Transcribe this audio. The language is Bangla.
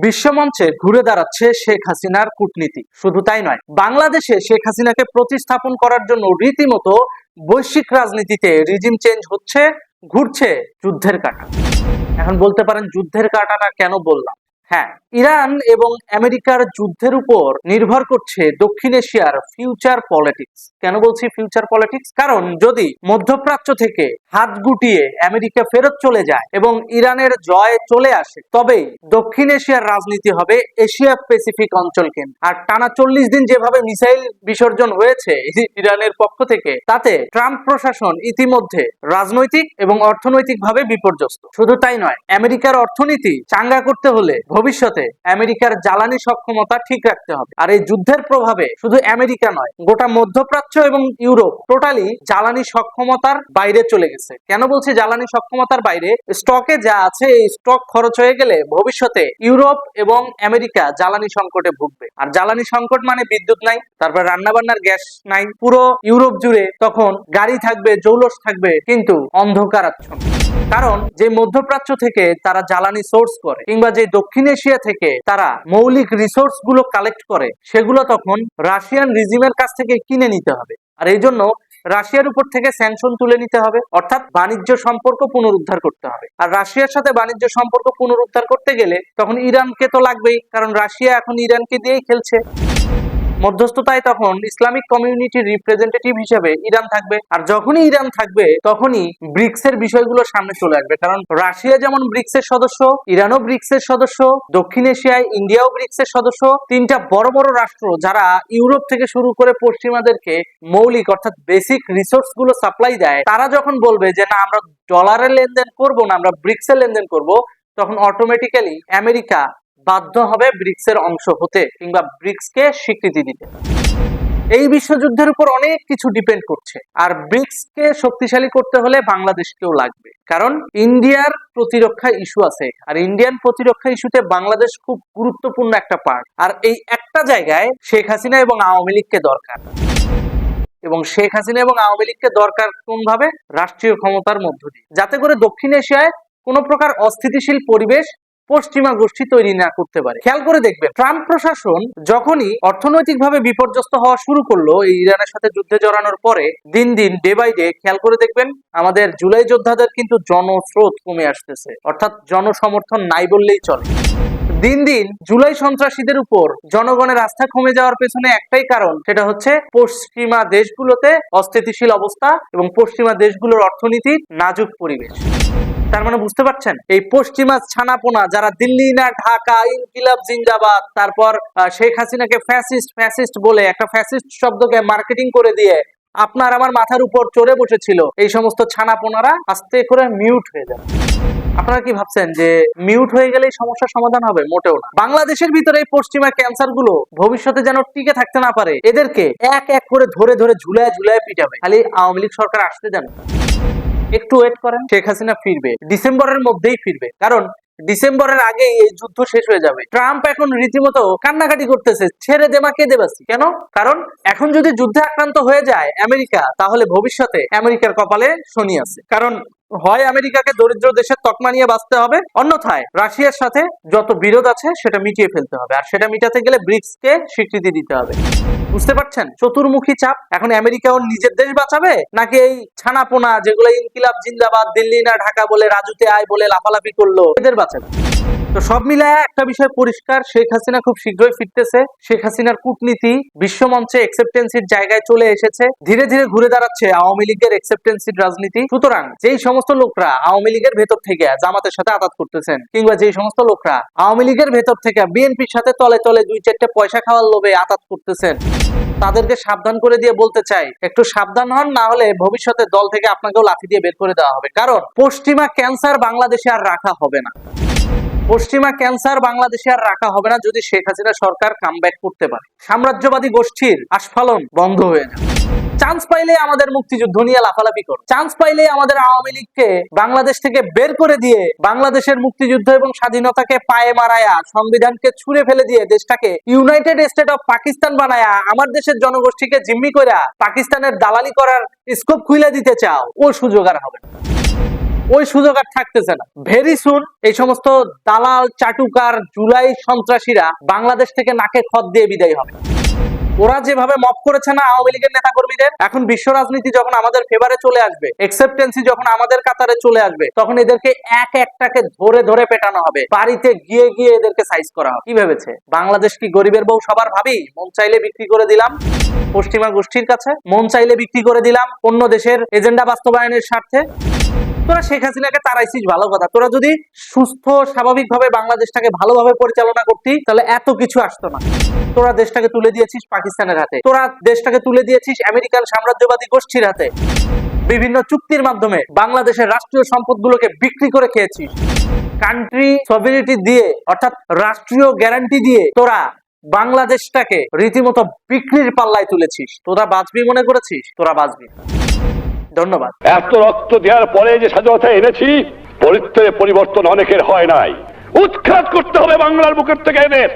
বিশ্বমঞ্চে ঘুরে দাঁড়াচ্ছে শেখ হাসিনার কূটনীতি। শুধু তাই নয়, বাংলাদেশে শেখ হাসিনাকে প্রতিস্থাপন করার জন্য রীতিমতো বৈশ্বিক রাজনীতিতে রিজিম চেঞ্জ হচ্ছে, ঘুরছে যুদ্ধের কাঁটা। এখন বলতে পারেন যুদ্ধের কাঁটাটা কেন বললাম? হ্যাঁ, ইরান এবং আমেরিকার যুদ্ধের উপর নির্ভর করছে দক্ষিণ এশিয়ার ফিউচার পলিটিক্স। কেন বলছি ফিউচার পলিটিক্স? কারণ যদি মধ্যপ্রাচ্য থেকে হাত গুটিয়ে আমেরিকা ফেরত চলে যায় এবং ইরানের জয় চলে আসে, তবেই দক্ষিণ এশিয়ার রাজনীতি হবে এশিয়া প্যাসিফিক অঞ্চল কেন্দ্রিক। আর টানা 40 দিন যেভাবে মিসাইল বিসর্জন হয়েছে ইরানের পক্ষ থেকে, তাতে ট্রাম্প প্রশাসন ইতিমধ্যে রাজনৈতিক এবং অর্থনৈতিকভাবে বিপর্যস্ত। শুধু তাই নয়, আমেরিকার অর্থনীতি চাঙ্গা করতে হলে ভবিষ্যতে আমেরিকার জ্বালানি সক্ষমতা ঠিক রাখতে হবে। আর এই যুদ্ধের প্রভাবে শুধু আমেরিকা নয়, গোটা মধ্যপ্রাচ্য এবং ইউরোপ টোটালি জ্বালানি সক্ষমতার বাইরে চলে গেছে। কেন বলছি জ্বালানি সক্ষমতার বাইরে? স্টকে যা আছে এই স্টক খরচ হয়ে গেলে ভবিষ্যতে ইউরোপ এবং আমেরিকা জ্বালানি সংকটে ভুগবে। আর জ্বালানি সংকট মানে বিদ্যুৎ নাই, তারপর রান্নাবান্নার গ্যাস নাই। পুরো ইউরোপ জুড়ে তখন গাড়ি থাকবে, জৌলস থাকবে, কিন্তু অন্ধকারাচ্ছন্ন। কারণ যে মধ্যপ্রাচ্য থেকে তারা জ্বালানি সোর্স করে কিংবা যে দক্ষিণ এশিয়া থেকে তারা মৌলিক রিসোর্স গুলো কালেক্ট করে, সেগুলো তখন রাশিয়ান রিজিমের কাছ থেকে কিনে নিতে হবে। আর এই জন্য রাশিয়ার উপর থেকে স্যাংশন তুলে নিতে হবে, অর্থাৎ বাণিজ্য সম্পর্ক পুনরুদ্ধার করতে হবে। আর রাশিয়ার সাথে বাণিজ্য সম্পর্ক পুনরুদ্ধার করতে গেলে তখন ইরানকে তো লাগবেই, কারণ রাশিয়া এখন ইরানকে দিয়েই খেলছে। মধ্যস্থতায় তখন ইসলামিক কমিউনিটির রিপ্রেজেন্টেটিভ হিসেবে ইরান থাকবে। আর যখনই ইরান থাকবে তখনই ব্রিক্স এর বিষয়গুলো সামনে চলে আসবে। কারণ রাশিয়া যেমন ব্রিক্স এর সদস্য, ইরানও ব্রিক্স এর সদস্য, দক্ষিণ এশিয়ায় ইন্ডিয়াও ব্রিক্স এর সদস্য। তিনটা বড় বড় রাষ্ট্র যারা ইউরোপ থেকে শুরু করে পশ্চিমাদেরকে মৌলিক অর্থাৎ বেসিক রিসোর্স গুলো সাপ্লাই দেয়, তারা যখন বলবে যে না, আমরা ডলারের লেনদেন করব না, আমরা ব্রিক্স এর লেনদেন করব, তখন অটোমেটিক্যালি আমেরিকা বাধ্য হবে ব্রিক্স এর অংশ হতে কিংবা ব্রিক্স কে স্বীকৃতি দিতে। এই বিশ্বযুদ্ধের উপর অনেক কিছু ডিপেন্ড করছে। আর ব্রিক্স কে শক্তিশালী করতে হলে বাংলাদেশকেও লাগবে, কারণ ইন্ডিয়ার প্রতিরক্ষা ইস্যু আছে। আর ইন্ডিয়ান প্রতিরক্ষা ইস্যুতে বাংলাদেশ খুব গুরুত্বপূর্ণ একটা পার্ট। আর এই একটা জায়গায় শেখ হাসিনা এবং আওয়ামী লীগকে দরকার। এবং শেখ হাসিনা এবং আওয়ামী লীগকে দরকার কোন ভাবে? রাষ্ট্রীয় ক্ষমতার মধ্য দিয়ে, যাতে করে দক্ষিণ এশিয়ায় কোনো প্রকার অস্থিতিশীল পরিবেশ পশ্চিমা গোষ্ঠী তৈরি না করতে পারে। খেয়াল করে দেখবেন, ট্রাম্প প্রশাসন যখনই অর্থনৈতিকভাবে বিপর্যস্ত হওয়া শুরু করলো এই ইরানের সাথে যুদ্ধে জড়ানোর পরে, দিন দিন ডে বাই ডে খেয়াল করে দেখবেন আমাদের জুলাই যোদ্ধাদের কিন্তু জনস্রোত কমে আসতেছে, অর্থাৎ জনসমর্থন নাই বললেই চলে। দিন দিন জুলাই সন্ত্রাসীদের উপর জনগণের আস্থা কমে যাওয়ার পেছনে একটাই কারণ, সেটা হচ্ছে পশ্চিমা দেশগুলোতে অস্থিতিশীল অবস্থা এবং পশ্চিমা দেশগুলোর অর্থনীতির নাজুক পরিবেশ। তার মানে বুঝতে পারছেন, এই পশ্চিমা ছানাপোনা যারা দিল্লি না ঢাকা, ইনকিলাব জিন্দাবাদ, তারপর শেখ হাসিনাকে ফ্যাসিস্ট ফ্যাসিস্ট বলে একটা ফ্যাসিস্ট শব্দকে মার্কেটিং করে দিয়ে আপনার আমার মাথার উপর চড়ে বসেছিল, এই সমস্ত ছানাপোনারা আস্তে করে মিউট হয়ে যাবে। আপনারা কি ভাবছেন যে মিউট হয়ে গেলেই সমস্যার সমাধান হবে? মোটেও না। বাংলাদেশের ভিতরে এই পশ্চিমা ক্যান্সার গুলো ভবিষ্যতে যেন টিকে থাকতে না পারে, এদেরকে এক এক করে ধরে ধরে ঝুলায় ঝুলায় পিটাবে। খালি আওয়ামী লীগ সরকার আসতে দেন, একটু ওয়েট করেন, শেখ হাসিনা ফিরবে, ডিসেম্বরের মধ্যেই ফিরবে। কারণ ডিসেম্বরের আগে এই যুদ্ধ শেষ হয়ে যাবে। ট্রাম্প এখন রীতিমতো কান্নাকাটি করতেছে, ছেড়ে দেমা কে দেবাসি। কেন? কারণ এখন যদি যুদ্ধে আক্রান্ত হয়ে যায় আমেরিকা, তাহলে ভবিষ্যতে আমেরিকার কপালে শনি আছে। কারণ হয় আমেরিকাকে দরিদ্র দেশের তকমা নিয়ে বাঁচতে হবে, অন্যথায় রাশিয়ার সাথে যত বিরোধ আছে সেটা মিটিয়ে ফেলতে হবে। আর সেটা মিটাতে গেলে ব্রিক্স কে স্বীকৃতি দিতে হবে। বুঝতে পারছেন চতুর্মুখী চাপ? এখন আমেরিকা ওর নিজের দেশ বাঁচাবে, নাকি এই ছানাপোনা যেগুলো ইনকিলাব জিন্দাবাদ, দিল্লি না ঢাকা বলে, রাজুতে আয় বলে লাফালাফি করলো, এদের বাঁচাবে? তো সব মিলায় একটা বিষয় পরিষ্কার, শেখ হাসিনা খুব শীঘ্রই ফিরতেছে। শেখ হাসিনার কূটনীতি বিশ্বমঞ্চে অ্যাকসেপ্টেন্সির জায়গায় চলে এসেছে। ধীরে ধীরে ঘুরে দাঁড়াচ্ছে আওয়ামী লীগের অ্যাকসেপ্টেন্সির রাজনীতি। সুতরাং যেই সমস্ত লোকরা আওয়ামী লীগের ভেতর থেকে জামাতের সাথে আঘাত করতেছেন, কিংবা যেই সমস্ত লোকরা আওয়ামী লীগের ভেতর থেকে বিএনপির সাথে তলে তলে দুই চারটে পয়সা খাওয়ার লোভে আঘাত করতেছেন, তাদেরকে সাবধান করে দিয়ে বলতে চাই, একটু সাবধান হন, না হলে ভবিষ্যতে দল থেকে আপনাকেও লাঠি দিয়ে বের করে দেওয়া হবে। কারণ পশ্চিমা ক্যান্সার বাংলাদেশে আর রাখা হবে না। পশ্চিমা ক্যান্সার বাংলাদেশে আর রাখা হবে না যদি শেখ হাসিনা সরকার কামব্যাক করতে পারে। সাম্রাজ্যবাদী গোষ্ঠীর আস্ফালন বন্ধ হয়ে যাবে। চান্স পাইলে আমাদের মুক্তিযুদ্ধ নিয়ে লাফালাফি করো, চান্স পাইলে আমাদের আওয়ামী লীগকে বাংলাদেশ থেকে বের করে দিয়ে বাংলাদেশের মুক্তিযুদ্ধ এবং স্বাধীনতাকে পায়ে মারায়া, সংবিধানকে ছুঁড়ে ফেলে দিয়ে দেশটাকে ইউনাইটেড স্টেট অফ পাকিস্তান বানায়া আমার দেশের জনগোষ্ঠীকে জিম্মি কইরা পাকিস্তানের দালালি করার স্কোপ খুলে দিতে চাও, ও সুযোগ আর হবে না। ওই সুযোগ আর থাকতেছে না। ভেরি সুন এই সমস্ত দালাল চাটুকার জুলাই সন্ত্রাসীরা বাংলাদেশ থেকে নাকে খত দিয়ে বিদায় হবে। ওরা যেভাবে মপ করেছে না আওয়ামী লীগের নেতা কর্মীদের, এখন বিশ্ব রাজনীতি যখন আমাদের ফেভারে চলে আসবে, অ্যাকসেপ্টেন্সি যখন আমাদের কাতারে চলে আসবে, তখন এদেরকে এক একটাকে ধরে ধরে পেটানো হবে, বাড়িতে গিয়ে গিয়ে এদেরকে সাইজ করা হবে। কি ভেবেছে বাংলাদেশ কি গরিবের বউ সবার ভাবি? মন চাইলে বিক্রি করে দিলাম পশ্চিমা গোষ্ঠীর কাছে, মন চাইলে বিক্রি করে দিলাম অন্য দেশের এজেন্ডা বাস্তবায়নের স্বার্থে। তোরা শেখ হাসিনাকে তাড়াইছিস ভালো কথা, তোরা যদি সুস্থ স্বাভাবিকভাবে বাংলাদেশটাকে ভালোভাবে পরিচালনা করতি তাহলে এত কিছু আসতো না। তোরা দেশটাকে তুলে দিয়েছিস পাকিস্তানের হাতে, তোরা দেশটাকে তুলে দিয়েছিস আমেরিকান সাম্রাজ্যবাদী গোষ্ঠীর হাতে, বিভিন্ন চুক্তির মাধ্যমে বাংলাদেশের রাষ্ট্রীয় সম্পদগুলোকে বিক্রি করে খেয়েছিস, কান্ট্রি সভেরেনিটি দিয়ে অর্থাৎ রাষ্ট্রীয় গ্যারান্টি দিয়ে তোরা বাংলাদেশটাকে রীতিমতো বিক্রির পাল্লায় তুলেছিস। তোরা বাঁচবি মনে করেছিস? তোরা বাঁচবি। ধন্যবাদ। এত রক্ত দেওয়ার পরে যে স্বাধীনতা এনেছি, পরিবর্তন অনেকের হয় নাই। উৎখাত করতে হবে বাংলার বুকের থেকে এদের।